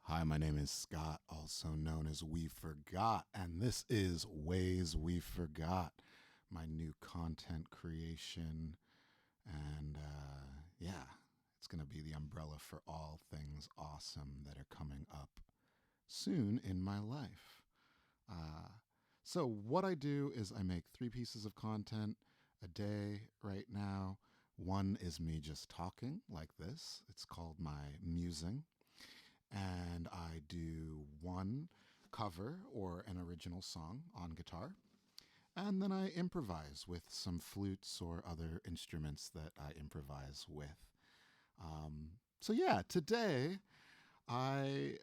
Hi, my name is Scott, also known as We Forgot, and this is Ways We Forgot, my new content creation. And yeah, it's going to be the umbrella for all things awesome that are coming up soon in my life. Uh, so, what I do is I make 3 pieces of content a day right now. One is me just talking like this, it's called my musing, and I do one cover or an original song on guitar. And then I improvise with some flutes or other instruments that I improvise with. So, yeah, today I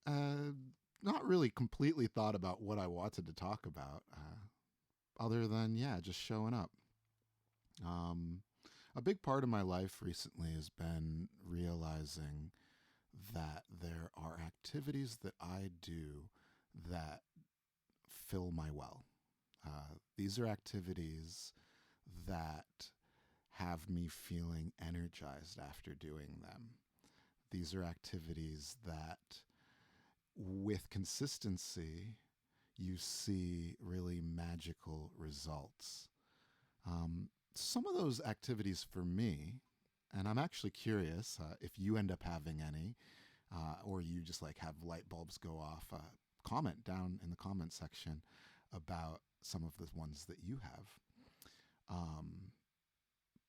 not really completely thought about what I wanted to talk about, other than, yeah, just showing up. Um, a big part of my life recently has been realizing that there are activities that I do that fill my well. These are activities that have me feeling energized after doing them. These are activities that, with consistency, you see really magical results. Some of those activities for me, and I'm actually curious if you end up having any, or you just like have light bulbs go off. Comment down in the comment section about some of the ones that you have.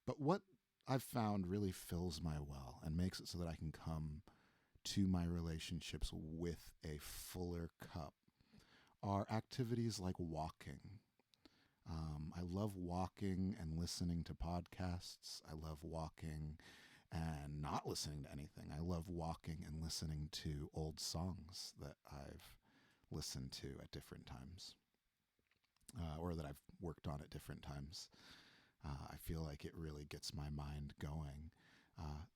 But what I've found really fills my well and makes it so that I can come to my relationships with a fuller cup are activities like walking. I love walking and listening to podcasts. I love walking and not listening to anything. I love walking and listening to old songs that I've listened to at different times, or that I've worked on at different times. I feel like it really gets my mind going.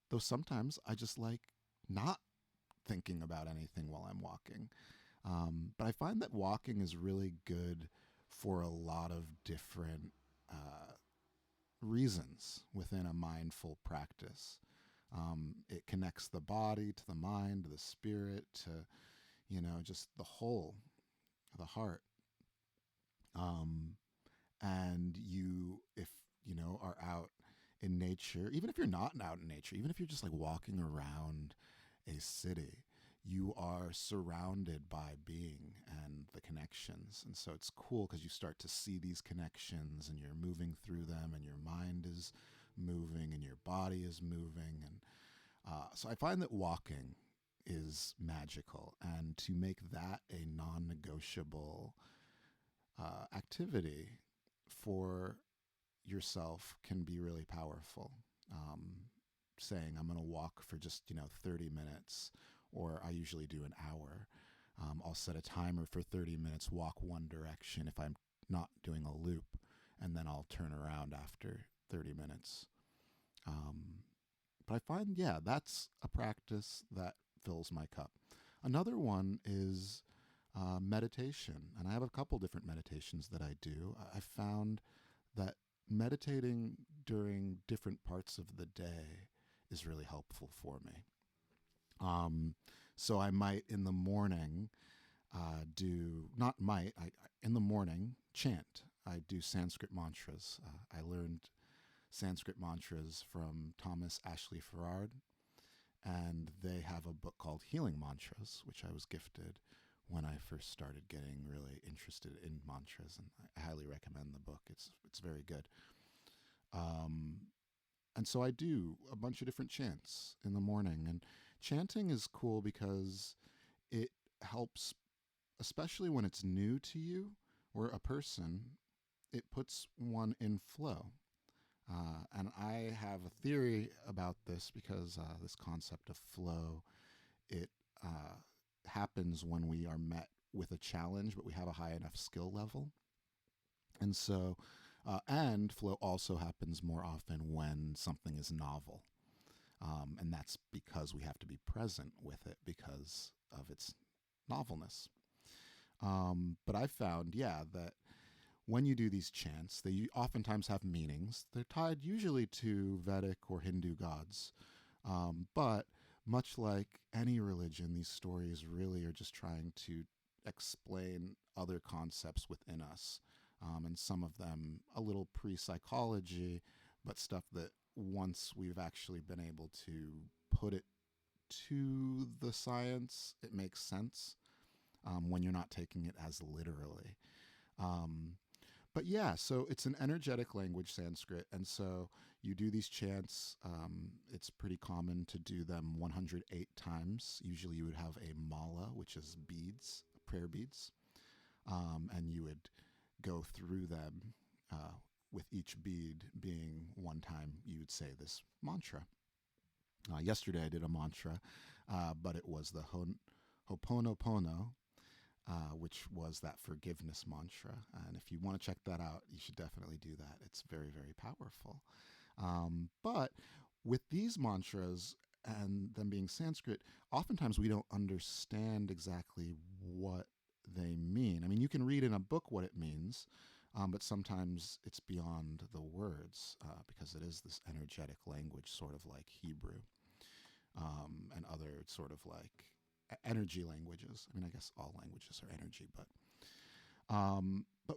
Though sometimes I just like not thinking about anything while I'm walking. But I find that walking is really good for a lot of different reasons within a mindful practice. It connects the body to the mind, to the spirit, to, just the whole, the heart. And if are out in nature, even if you're not out in nature, even if you're just like walking around a city, you are surrounded by being and the connections. And so it's cool because you start to see these connections and you're moving through them, and your mind is moving and your body is moving. And so I find that walking is magical, and to make that a non-negotiable activity for yourself can be really powerful. Saying I'm going to walk for just 30 minutes, or I usually do an hour. I'll set a timer for 30 minutes, walk one direction if I'm not doing a loop, and then I'll turn around after 30 minutes. But I find, yeah, that's a practice that fills my cup. Another one is meditation, and I have a couple different meditations that I do. I found that meditating during different parts of the day is really helpful for me. So I might in the morning in the morning chant. I do Sanskrit mantras. I learned Sanskrit mantras from Thomas Ashley Farrard, and they have a book called Healing Mantras, which I was gifted when I first started getting really interested in mantras, and I highly recommend the book. It's very good. And so I do a bunch of different chants in the morning. And chanting is cool because it helps, especially when it's new to you or a person, it puts one in flow. And I have a theory about this because this concept of flow, it happens when we are met with a challenge, but we have a high enough skill level. And so, and flow also happens more often when something is novel. And that's because we have to be present with it because of its novelness. But I found, yeah, that when you do these chants, they oftentimes have meanings. They're tied usually to Vedic or Hindu gods. But much like any religion, these stories really are just trying to explain other concepts within us. And some of them a little pre psychology, but stuff that once we've actually been able to put it to the science, it makes sense when you're not taking it as literally. Um, but yeah, so it's an energetic language, Sanskrit. And so you do these chants. It's pretty common to do them 108 times. Usually you would have a mala, which is beads, prayer beads. And you would go through them with each bead being one time you would say this mantra. Yesterday I did a mantra, but it was the Ho'oponopono, which was that forgiveness mantra. And if you want to check that out, you should definitely do that. It's very, very powerful. But with these mantras and them being Sanskrit, oftentimes we don't understand exactly what they mean. I mean, you can read in a book what it means, but sometimes it's beyond the words because it is this energetic language, sort of like Hebrew and other sort of like energy languages. I mean, I guess all languages are energy, but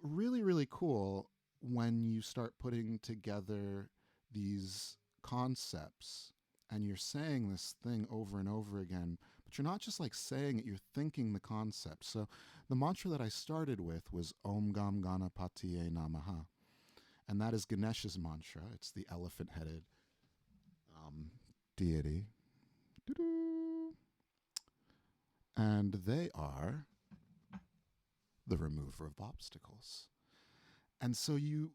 really, really cool when you start putting together these concepts and you're saying this thing over and over again, but you're not just like saying it, you're thinking the concept. So the mantra that I started with was Om Gam Ganapatiye Namaha. And that is Ganesh's mantra. It's the elephant headed deity. Doo-doo. And they are the remover of obstacles. And so you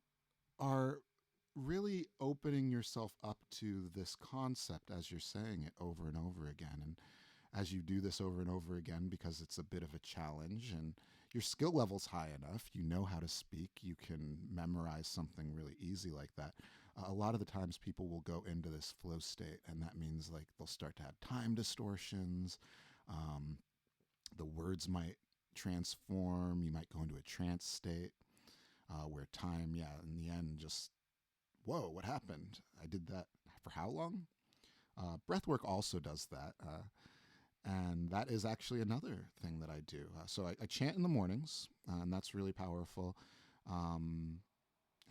are really opening yourself up to this concept as you're saying it over and over again. And as you do this over and over again, because it's a bit of a challenge and your skill level's high enough, you know how to speak, you can memorize something really easy like that. A lot of the times people will go into this flow state, and that means like they'll start to have time distortions. The words might transform. You might go into a trance state where time, in the end, just, whoa, what happened? I did that for how long? Breathwork also does that. And that is actually another thing that I do. So I chant in the mornings, and that's really powerful. And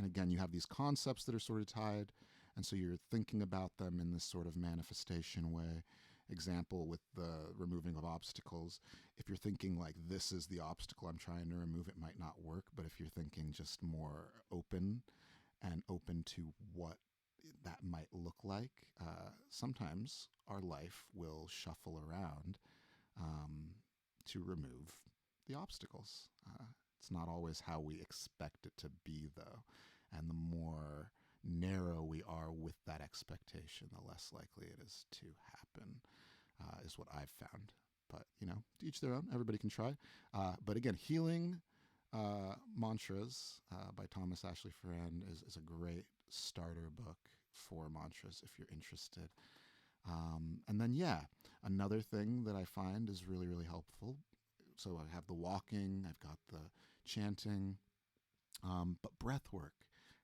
again, you have these concepts that are sort of tied, and so you're thinking about them in this sort of manifestation way. Example with the removing of obstacles. If you're thinking like this is the obstacle I'm trying to remove, it might not work. But if you're thinking just more open and open to what that might look like, sometimes our life will shuffle around to remove the obstacles. It's not always how we expect it to be, though. And the more narrow we are with that expectation, the less likely it is to happen, is what I've found. But, to each their own. Everybody can try. But again, Healing Mantras by Thomas Ashley Ferrand is a great starter book for mantras if you're interested. And then, another thing that I find is really, really helpful. So I have the walking, I've got the chanting, but breath work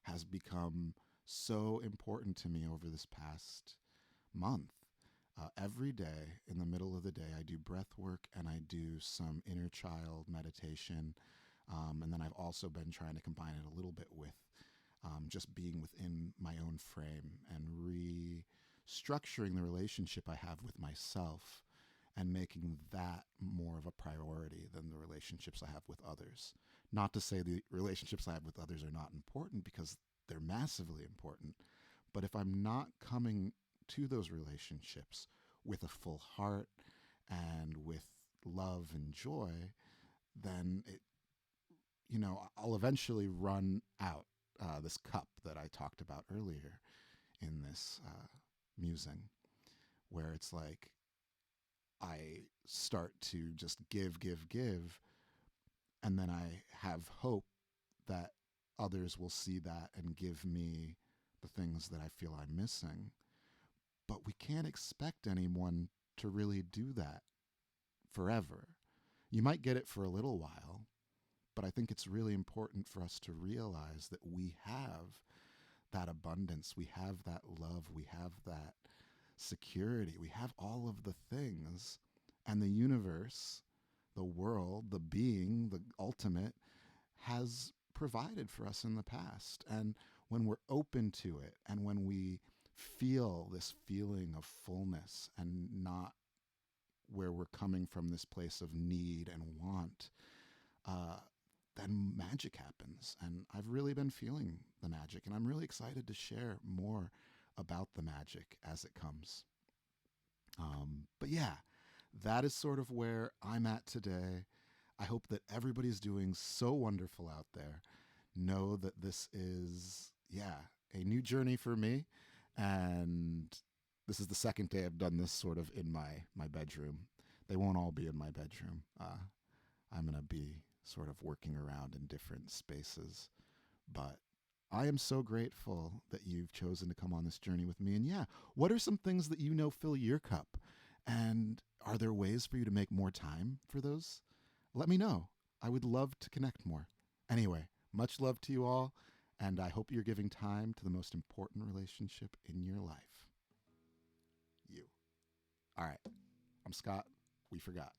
has become so important to me over this past month. Every day in the middle of the day, I do breath work and I do some inner child meditation. And then I've also been trying to combine it a little bit with just being within my own frame and restructuring the relationship I have with myself and making that more of a priority than the relationships I have with others. Not to say the relationships I have with others are not important, because they're massively important. But if I'm not coming to those relationships with a full heart and with love and joy, then I'll eventually run out this cup that I talked about earlier in this musing, where it's like I start to just give, and then I have hope that others will see that and give me the things that I feel I'm missing. But we can't expect anyone to really do that forever. You might get it for a little while, but I think it's really important for us to realize that we have that abundance, we have that love, we have that security. We have all of the things, and the universe, the world, the being, the ultimate, has provided for us in the past. And when we're open to it, and when we feel this feeling of fullness and not where we're coming from this place of need and want, uh, then magic happens. And I've really been feeling the magic, and I'm really excited to share more about the magic as it comes. But yeah, that is sort of where I'm at today. I hope that everybody's doing so wonderful out there. Know that this is, yeah, a new journey for me. And this is the second day I've done this sort of in my bedroom. They won't all be in my bedroom. I'm going to be sort of working around in different spaces. But I am so grateful that you've chosen to come on this journey with me. And yeah, what are some things that you know fill your cup? And are there ways for you to make more time for those? Let me know. I would love to connect more. Anyway, much love to you all. And I hope you're giving time to the most important relationship in your life. You. All right. I'm Scott. We forgot.